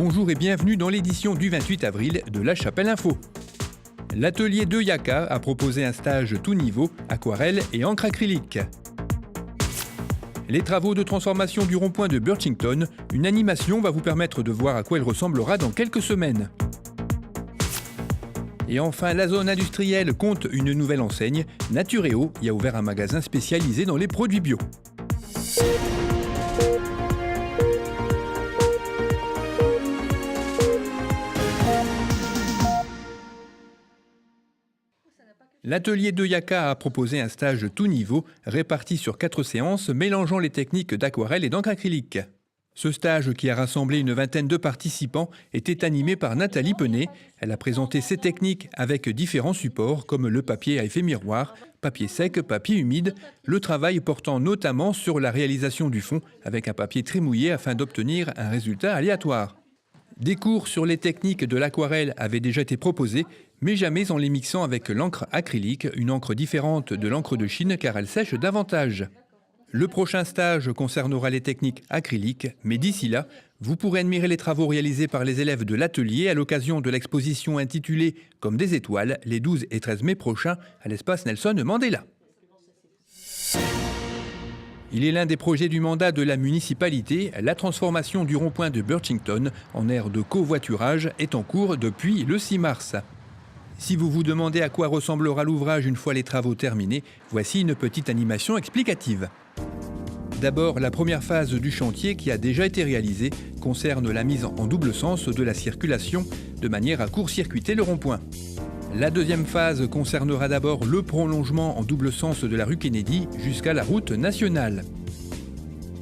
Bonjour et bienvenue dans l'édition du 28 avril de La Chapelle Info. L'atelier de Yaka a proposé un stage tout niveau, aquarelle et encre acrylique. Les travaux de transformation du rond-point de Birchington, une animation va vous permettre de voir à quoi il ressemblera dans quelques semaines. Et enfin, la zone industrielle compte une nouvelle enseigne. Natureo y a ouvert un magasin spécialisé dans les produits bio. L'atelier de Yaka a proposé un stage tout niveau, réparti sur 4 séances, mélangeant les techniques d'aquarelle et d'encre acrylique. Ce stage, qui a rassemblé une vingtaine de participants, était animé par Nathalie Penet. Elle a présenté ses techniques avec différents supports, comme le papier à effet miroir, papier sec, papier humide, le travail portant notamment sur la réalisation du fond, avec un papier très mouillé afin d'obtenir un résultat aléatoire. Des cours sur les techniques de l'aquarelle avaient déjà été proposés, mais jamais en les mixant avec l'encre acrylique, une encre différente de l'encre de Chine car elle sèche davantage. Le prochain stage concernera les techniques acryliques, mais d'ici là, vous pourrez admirer les travaux réalisés par les élèves de l'atelier à l'occasion de l'exposition intitulée « Comme des étoiles » les 12 et 13 mai prochains à l'espace Nelson Mandela. Il est l'un des projets du mandat de la municipalité. La transformation du rond-point de Birchington en aire de covoiturage est en cours depuis le 6 mars. Si vous vous demandez à quoi ressemblera l'ouvrage une fois les travaux terminés, voici une petite animation explicative. D'abord, la première phase du chantier qui a déjà été réalisée concerne la mise en double sens de la circulation de manière à court-circuiter le rond-point. La deuxième phase concernera d'abord le prolongement en double sens de la rue Kennedy jusqu'à la route nationale.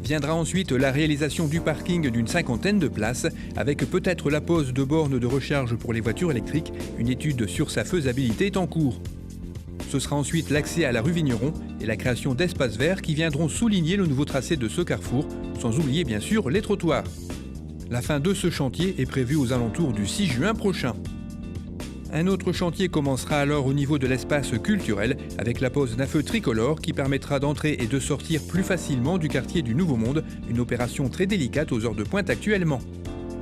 Viendra ensuite la réalisation du parking d'une 50aine de places, avec peut-être la pose de bornes de recharge pour les voitures électriques. Une étude sur sa faisabilité est en cours. Ce sera ensuite l'accès à la rue Vigneron et la création d'espaces verts qui viendront souligner le nouveau tracé de ce carrefour, sans oublier bien sûr les trottoirs. La fin de ce chantier est prévue aux alentours du 6 juin prochain. Un autre chantier commencera alors au niveau de l'espace culturel avec la pose d'un feu tricolore qui permettra d'entrer et de sortir plus facilement du quartier du Nouveau Monde, une opération très délicate aux heures de pointe actuellement.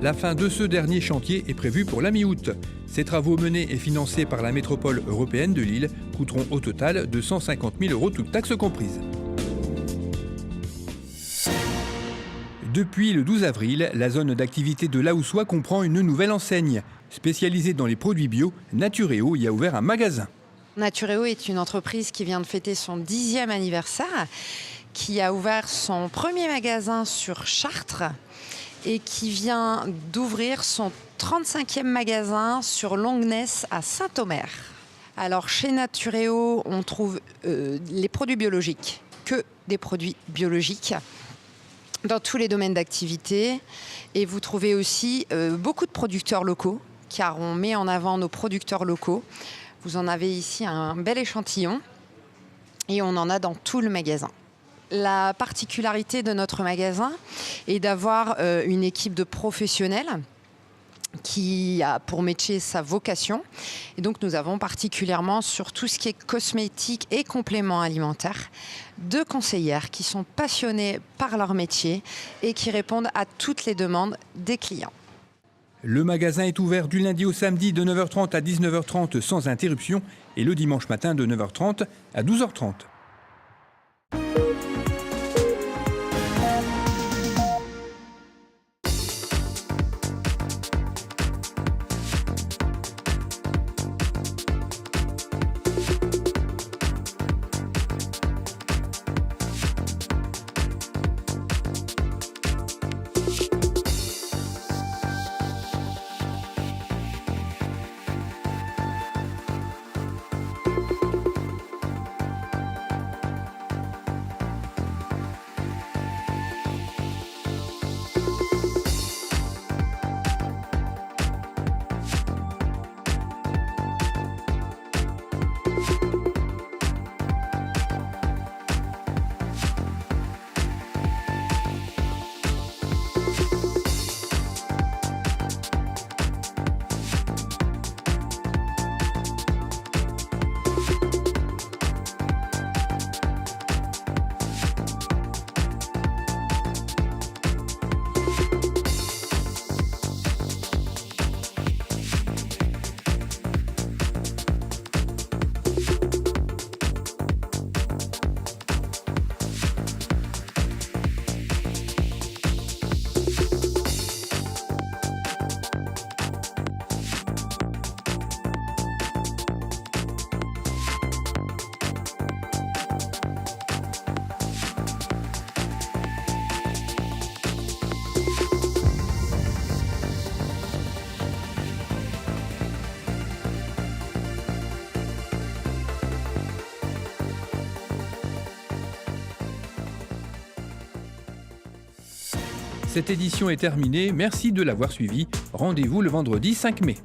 La fin de ce dernier chantier est prévue pour la mi-août. Ces travaux menés et financés par la métropole européenne de Lille coûteront au total 250 000 €, toutes taxes comprises. Depuis le 12 avril, la zone d'activité de Lahoussois comprend une nouvelle enseigne. Spécialisée dans les produits bio, Natureo y a ouvert un magasin. Natureo est une entreprise qui vient de fêter son 10e anniversaire, qui a ouvert son premier magasin sur Chartres et qui vient d'ouvrir son 35e magasin sur Longnes à Saint-Omer. Alors chez Natureo, on trouve les produits biologiques, que des produits biologiques, dans tous les domaines d'activité. Et vous trouvez aussi beaucoup de producteurs locaux, car on met en avant nos producteurs locaux. Vous en avez ici un bel échantillon et on en a dans tout le magasin. La particularité de notre magasin est d'avoir une équipe de professionnels qui a pour métier sa vocation. Et donc nous avons particulièrement sur tout ce qui est cosmétique et compléments alimentaires, 2 conseillères qui sont passionnées par leur métier et qui répondent à toutes les demandes des clients. Le magasin est ouvert du lundi au samedi de 9h30 à 19h30 sans interruption et le dimanche matin de 9h30 à 12h30. Cette édition est terminée, merci de l'avoir suivi. Rendez-vous le vendredi 5 mai.